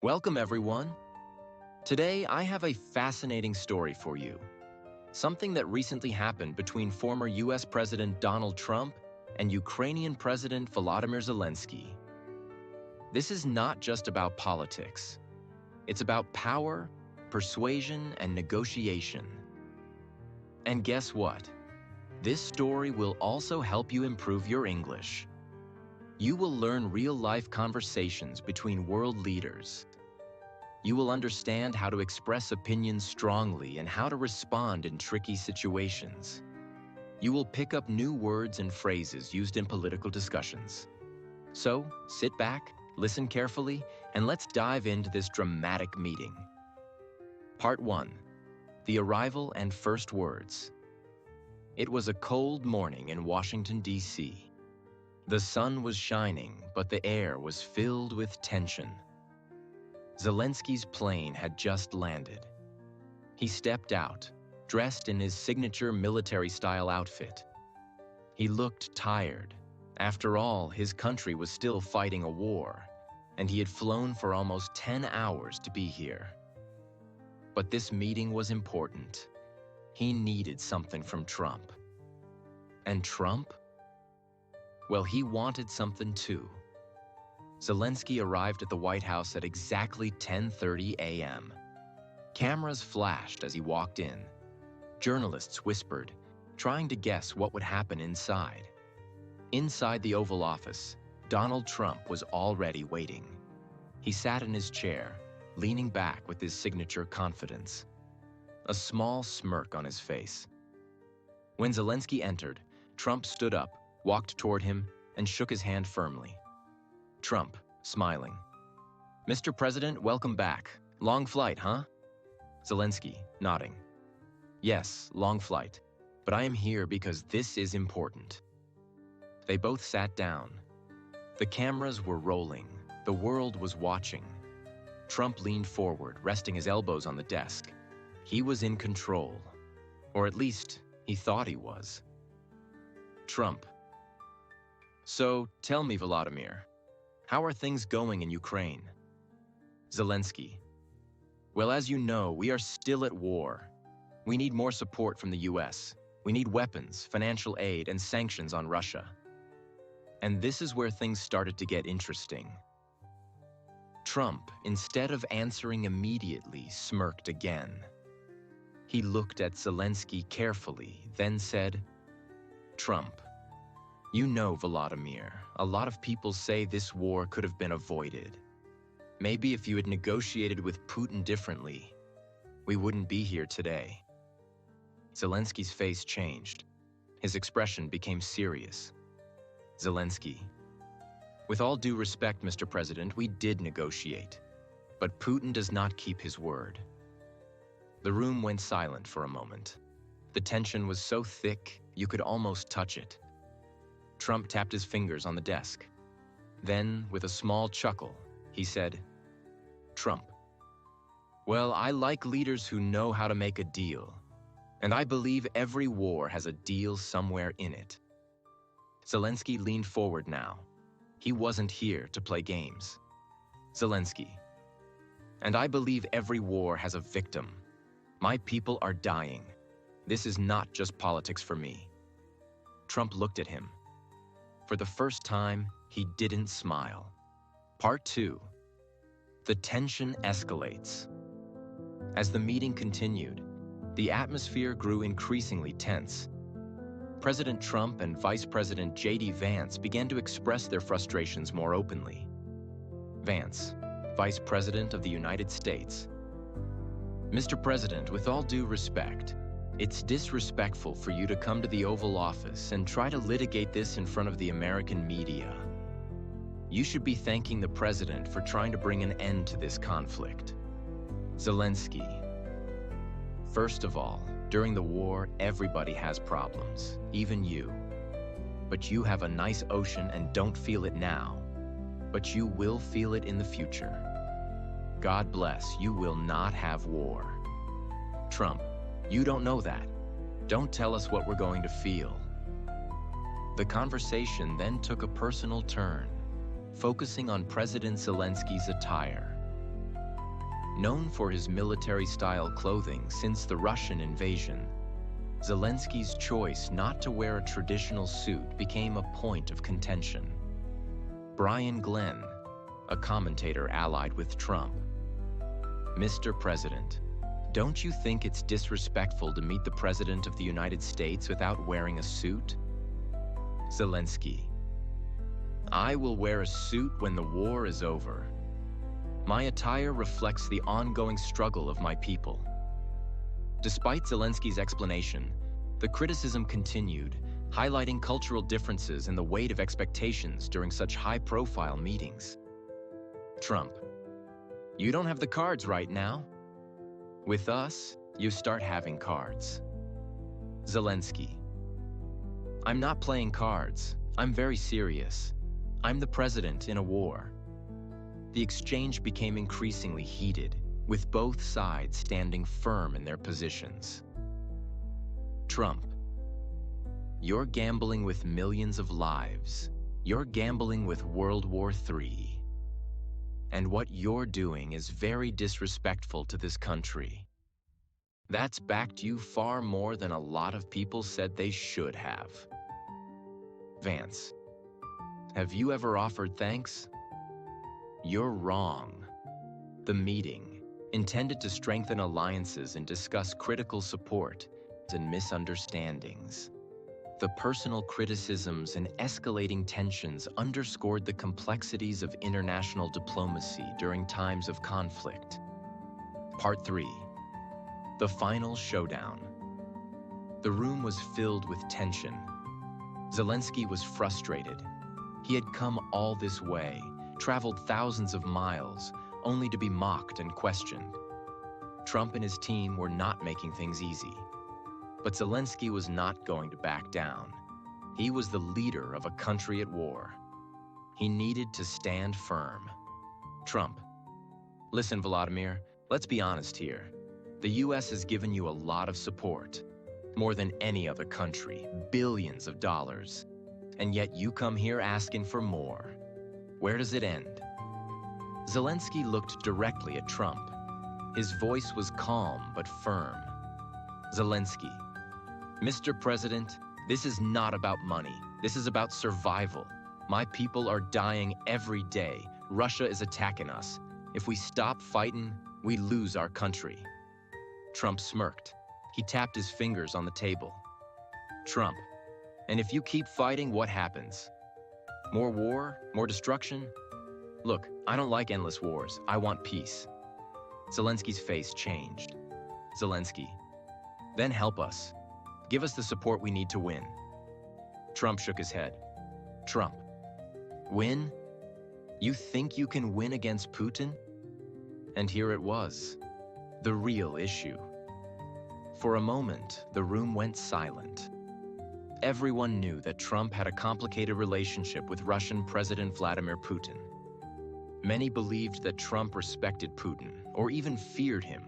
Welcome, everyone. Today, I have a fascinating story for you. Something that recently happened between former US President Donald Trump and Ukrainian President Volodymyr Zelensky. This is not just about politics. It's about power, persuasion, and negotiation. And guess what? This story will also help you improve your English. You will learn real-life conversations between world leaders. You will understand how to express opinions strongly and how to respond in tricky situations. You will pick up new words and phrases used in political discussions. So, sit back, listen carefully, and let's dive into this dramatic meeting. Part 1. The Arrival and First Words. It was a cold morning in Washington, D.C. The sun was shining, but the air was filled with tension. Zelensky's plane had just landed. He stepped out, dressed in his signature military-style outfit. He looked tired. After all, his country was still fighting a war, and he had flown for almost 10 hours to be here. But this meeting was important. He needed something from Trump. And Trump? Well, he wanted something too. Zelensky arrived at the White House at exactly 10:30 a.m. Cameras flashed as he walked in. Journalists whispered, trying to guess what would happen inside. Inside the Oval Office, Donald Trump was already waiting. He sat in his chair, leaning back with his signature confidence, a small smirk on his face. When Zelensky entered, Trump stood up, walked toward him, and shook his hand firmly. Trump, smiling. "Mr. President, welcome back. Long flight, huh?" Zelensky, nodding. "Yes, long flight, but I am here because this is important." They both sat down. The cameras were rolling. The world was watching. Trump leaned forward, resting his elbows on the desk. He was in control, or at least he thought he was. Trump. "So, tell me, Volodymyr, how are things going in Ukraine?" Zelensky. "Well, as you know, we are still at war. We need more support from the US. We need weapons, financial aid, and sanctions on Russia." And this is where things started to get interesting. Trump, instead of answering immediately, smirked again. He looked at Zelensky carefully, then said, "Trump, you know, Volodymyr, a lot of people say this war could have been avoided. Maybe if you had negotiated with Putin differently, we wouldn't be here today." Zelensky's face changed. His expression became serious. Zelensky. "With all due respect, Mr. President, we did negotiate. But Putin does not keep his word." The room went silent for a moment. The tension was so thick, you could almost touch it. Trump tapped his fingers on the desk. Then, with a small chuckle, he said, "Trump, well, I like leaders who know how to make a deal, and I believe every war has a deal somewhere in it." Zelensky leaned forward now. He wasn't here to play games. Zelensky. "And I believe every war has a victim. My people are dying. This is not just politics for me." Trump looked at him. For the first time, he didn't smile. Part 2. The tension escalates. As the meeting continued, the atmosphere grew increasingly tense. President Trump and Vice President J.D. Vance began to express their frustrations more openly. Vance, Vice President of the United States. "Mr. President, with all due respect, it's disrespectful for you to come to the Oval Office and try to litigate this in front of the American media. You should be thanking the President for trying to bring an end to this conflict." Zelensky. "First of all, during the war, everybody has problems, even you. But you have a nice ocean and don't feel it now. But you will feel it in the future. God bless, you will not have war." Trump. "You don't know that. Don't tell us what we're going to feel." The conversation then took a personal turn, focusing on President Zelensky's attire. Known for his military-style clothing since the Russian invasion, Zelensky's choice not to wear a traditional suit became a point of contention. Brian Glenn, a commentator allied with Trump. Mr. President, don't you think it's disrespectful to meet the President of the United States without wearing a suit? Zelensky, I will wear a suit when the war is over. My attire reflects the ongoing struggle of my people. Despite Zelensky's explanation, the criticism continued, highlighting cultural differences and the weight of expectations during such high-profile meetings. Trump, you don't have the cards right now. With us, you start having cards. Zelensky, I'm not playing cards. I'm very serious. I'm the president in a war. The exchange became increasingly heated, with both sides standing firm in their positions. Trump, you're gambling with millions of lives. You're gambling with World War III. And what you're doing is very disrespectful to this country. That's backed you far more than a lot of people said they should have. Vance, have you ever offered thanks? You're wrong. The meeting, intended to strengthen alliances and discuss critical support and misunderstandings. The personal criticisms and escalating tensions underscored the complexities of international diplomacy during times of conflict. Part 3. The final showdown. The room was filled with tension. Zelensky was frustrated. He had come all this way, traveled thousands of miles, only to be mocked and questioned. Trump and his team were not making things easy. But Zelensky was not going to back down. He was the leader of a country at war. He needed to stand firm. Trump, listen, Volodymyr, let's be honest here. The US has given you a lot of support, more than any other country, billions of dollars. And yet you come here asking for more. Where does it end? Zelensky looked directly at Trump. His voice was calm but firm. Zelensky, Mr. President, this is not about money. This is about survival. My people are dying every day. Russia is attacking us. If we stop fighting, we lose our country. Trump smirked. He tapped his fingers on the table. Trump, and if you keep fighting, what happens? More war? More destruction? Look, I don't like endless wars. I want peace. Zelensky's face changed. Zelensky, then help us. Give us the support we need to win. Trump shook his head. Trump, win? You think you can win against Putin? And here it was, the real issue. For a moment, the room went silent. Everyone knew that Trump had a complicated relationship with Russian President Vladimir Putin. Many believed that Trump respected Putin, or even feared him.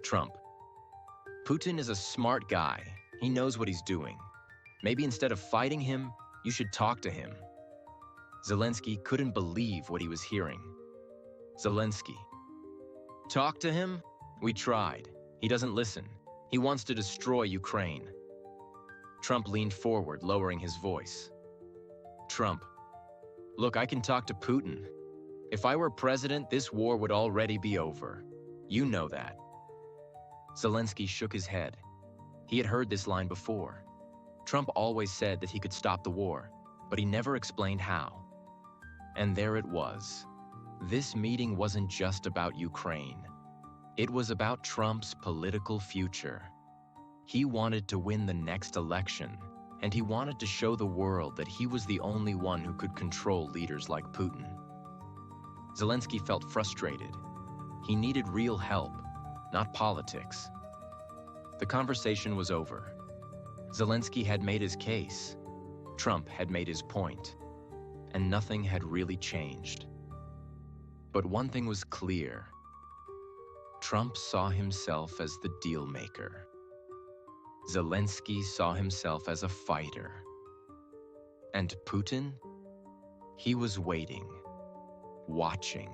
Trump, Putin is a smart guy. He knows what he's doing. Maybe instead of fighting him, you should talk to him. Zelensky couldn't believe what he was hearing. Zelensky, talk to him? We tried. He doesn't listen. He wants to destroy Ukraine. Trump leaned forward, lowering his voice. Trump, look, I can talk to Putin. If I were president, this war would already be over. You know that. Zelensky shook his head. He had heard this line before. Trump always said that he could stop the war, but he never explained how. And there it was. This meeting wasn't just about Ukraine. It was about Trump's political future. He wanted to win the next election, and he wanted to show the world that he was the only one who could control leaders like Putin. Zelensky felt frustrated. He needed real help, not politics. The conversation was over. Zelensky had made his case. Trump had made his point, and nothing had really changed. But one thing was clear. Trump saw himself as the deal maker. Zelensky saw himself as a fighter. And Putin? He was waiting, watching.